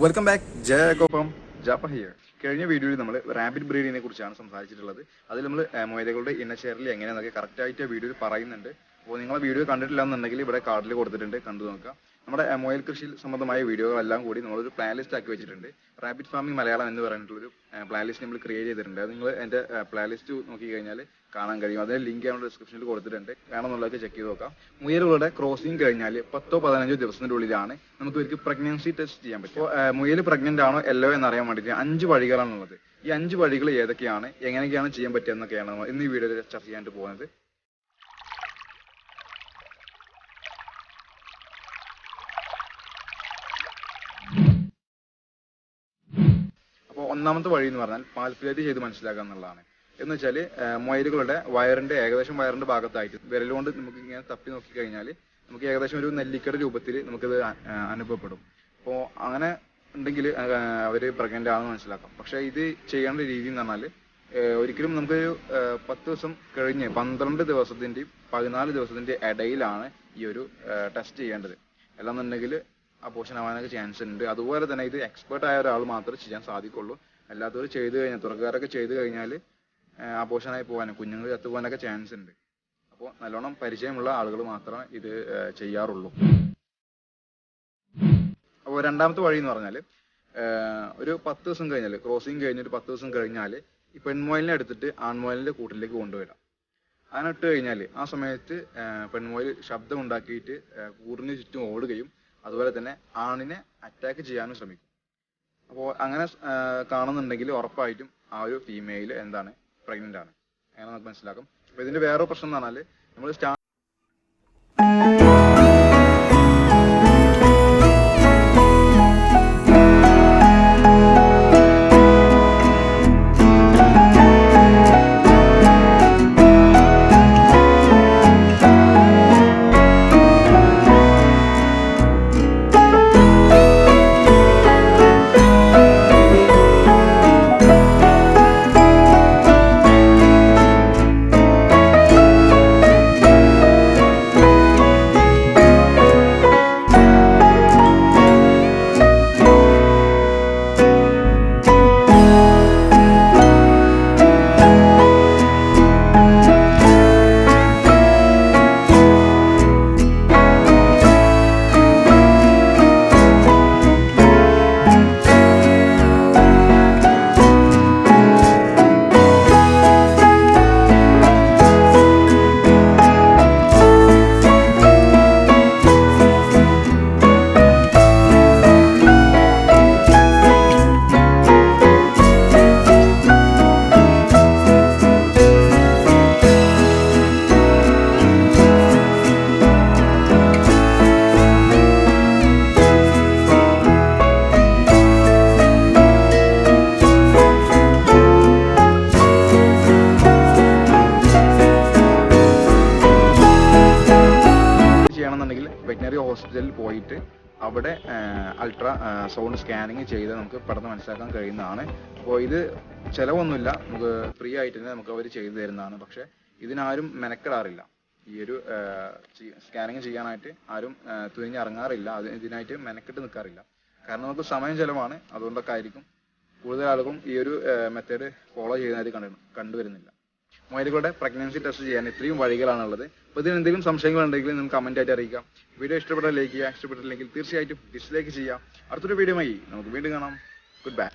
Welcome back ജയക്കൊപ്പം ജാപ്പ here. കഴിഞ്ഞ വീഡിയോയിൽ നമ്മൾ റാബിറ്റ് ബ്രീഡിനെ കുറിച്ചാണ് സംസാരിച്ചിട്ടുള്ളത്. അതിൽ നമ്മൾ മൊയലുകളുടെ ഇനശേഖരൽ എങ്ങനെയാണെന്നൊക്കെ കറക്റ്റായിട്ട് വീഡിയോയിൽ പറയുന്നുണ്ട്. അപ്പോൾ നിങ്ങൾ വീഡിയോ കണ്ടിട്ടില്ല എന്നുണ്ടെങ്കിൽ ഇവിടെ കാർഡിൽ കൊടുത്തിട്ടുണ്ട്, കണ്ടു നോക്കുക. നമ്മുടെ മൊയൽ കൃഷി സംബന്ധമായ വീഡിയോകളെല്ലാം കൂടി നമ്മളൊരു പ്ലേലിസ്റ്റ് ആക്കി വെച്ചിട്ടുണ്ട്. റാബിറ്റ് ഫാമിംഗ് മലയാളം എന്ന് പറഞ്ഞിട്ടുള്ളൊരു പ്ലേലിസ്റ്റ് നമ്മൾ ക്രിയേറ്റ് ചെയ്തിട്ടുണ്ട്. അത് നിങ്ങൾ എൻ്റെ പ്ലേലിസ്റ്റ് നോക്കി കഴിഞ്ഞാൽ കാണാൻ കഴിയും. അതിന്റെ ലിങ്ക് നമ്മുടെ ഡിസ്ക്രിപ്ഷനിൽ കൊടുത്തിട്ടുണ്ട്, വേണമെന്നുള്ളതൊക്കെ ചെക്ക് ചെയ്ത് നോക്കാം. മുയലുകളുടെ ക്രോസിംഗ് കഴിഞ്ഞാൽ 10-15 ദിവസത്തിന്റെ ഉള്ളിലാണ് നമുക്ക് ഇവർക്ക് പ്രഗ്നൻസി ടെസ്റ്റ് ചെയ്യാൻ പറ്റും. അപ്പോൾ മുയൽ പ്രഗ്നന്റ് ആണോ അല്ലോ എന്നറിയാൻ വേണ്ടിയിട്ട് 5 വഴികളാണുള്ളത്. ഈ 5 വഴികൾ ഏതൊക്കെയാണ്, എങ്ങനെയൊക്കെയാണ് ചെയ്യാൻ പറ്റുക എന്നൊക്കെയാണ് ഇന്ന് ഈ വീഡിയോയിൽ ചർച്ച ചെയ്യാനായിട്ട് പോകുന്നത്. അപ്പോൾ ഒന്നാമത്തെ വഴി എന്ന് പറഞ്ഞാൽ പാൽക്കുലേറ്റ് ചെയ്ത് മനസ്സിലാക്കുക എന്നുള്ളതാണ്. എന്ന് വെച്ചാൽ മൊയലുകളുടെ ഏകദേശം വയറിന്റെ ഭാഗത്തായിട്ട് വിരലുകൊണ്ട് നമുക്ക് ഇങ്ങനെ തപ്പി നോക്കി കഴിഞ്ഞാൽ നമുക്ക് ഏകദേശം ഒരു നെല്ലിക്കയുടെ രൂപത്തിൽ നമുക്കിത് അനുഭവപ്പെടും. അപ്പോൾ അങ്ങനെ ഉണ്ടെങ്കിൽ അവര് പ്രഗ്നന്റ് ആണെന്ന് മനസ്സിലാക്കാം. പക്ഷെ ഇത് ചെയ്യേണ്ട രീതി എന്ന് പറഞ്ഞാൽ ഒരിക്കലും നമുക്കൊരു 10 ദിവസം കഴിഞ്ഞ് 12 ദിവസത്തിന്റെയും 14 ദിവസത്തിന്റെ ഇടയിലാണ് ഈ ഒരു ടെസ്റ്റ് ചെയ്യേണ്ടത്. അല്ലാന്നുണ്ടെങ്കിൽ അബോർഷൻ ആവാനൊക്കെ ചാൻസ് ഉണ്ട്. അതുപോലെ തന്നെ ഇത് എക്സ്പേർട്ട് ആയ ഒരാൾ മാത്രമേ ചെയ്യാൻ സാധിക്കുള്ളൂ. അല്ലാത്തവർ ചെയ്ത് കഴിഞ്ഞാൽ, തുറക്കാരൊക്കെ ചെയ്ത് കഴിഞ്ഞാൽ അബോർഷനായി പോകാനും കുഞ്ഞുങ്ങൾ ചത്തുപോകാനൊക്കെ ചാൻസ് ഉണ്ട്. അപ്പോൾ നല്ലോണം പരിചയമുള്ള ആളുകൾ മാത്രമേ ഇത് ചെയ്യാറുള്ളൂ. അപ്പോൾ രണ്ടാമത്തെ വഴി എന്ന് പറഞ്ഞാൽ ഒരു 10 ദിവസം കഴിഞ്ഞാൽ, ക്രോസിങ് കഴിഞ്ഞൊരു 10 ദിവസം കഴിഞ്ഞാൽ ഈ പെൺമൊയലിനെ എടുത്തിട്ട് ആൺമൊയലിന്റെ കൂട്ടിലേക്ക് കൊണ്ടുവരാം. അങ്ങനെ ഇട്ട് കഴിഞ്ഞാൽ ആ സമയത്ത് പെൺമൊയൽ ശബ്ദം ഉണ്ടാക്കിയിട്ട് കൂടിന് ചുറ്റും ഓടുകയും അതുപോലെ തന്നെ ആണിനെ അറ്റാക്ക് ചെയ്യാനും ശ്രമിക്കും. അപ്പോൾ അങ്ങനെ കാണുന്നുണ്ടെങ്കിൽ ഉറപ്പായിട്ടും ആ ഒരു ഫീമെയിൽ എന്താണ്, പ്രഗ്നന്റ് ആണ്. അങ്ങനെ നമുക്ക് മനസ്സിലാക്കും. അപ്പൊ ഇതിന്റെ വേറൊരു പ്രശ്നം എന്ന് പറഞ്ഞാൽ നമ്മൾ വെറ്റിനറി ഹോസ്പിറ്റലിൽ പോയിട്ട് അവിടെ അൾട്രാ സൗണ്ട് സ്കാനിങ് ചെയ്ത് നമുക്ക് പെട്ടെന്ന് മനസ്സിലാക്കാൻ കഴിയുന്നതാണ്. അപ്പോൾ ഇത് ചിലവൊന്നുമില്ല, നമുക്ക് ഫ്രീ ആയിട്ട് തന്നെ നമുക്ക് അവർ ചെയ്തു തരുന്നതാണ്. പക്ഷെ ഇതിനാരും മെനക്കെടാറില്ല. ഈ ഒരു സ്കാനിങ് ചെയ്യാനായിട്ട് ആരും തുനിഞ്ഞിറങ്ങാറില്ല, ഇതിനായിട്ട് മെനക്കെട്ട് നിൽക്കാറില്ല. കാരണം നമുക്ക് സമയം ചിലവാണ്. അതുകൊണ്ടൊക്കെ ആയിരിക്കും കൂടുതൽ ആളുകളും ഈ ഒരു മെത്തേഡ് ഫോളോ ചെയ്യുന്നതായിട്ട് കണ്ടുവരുന്നില്ല. മൊയലുകളുടെ പ്രഗ്നൻസി ടെസ്റ്റ് ചെയ്യാൻ ഇത്രയും വഴികളാണുള്ളത്. അപ്പോൾ ഇതിന് എന്തെങ്കിലും സംശയങ്ങളുണ്ടെങ്കിൽ നിങ്ങൾക്ക് കമന്റ് ആയിട്ട് അറിയിക്കാം. വീഡിയോ ഇഷ്ടപ്പെട്ടാൽ ലൈക്ക് ചെയ്യുക, ഇഷ്ടപ്പെട്ടില്ലെങ്കിൽ തീർച്ചയായിട്ടും ഡിസ്ലൈക്ക് ചെയ്യാം. അടുത്തൊരു വീഡിയോയുമായി നമുക്ക് വീണ്ടും കാണാം. Good bye.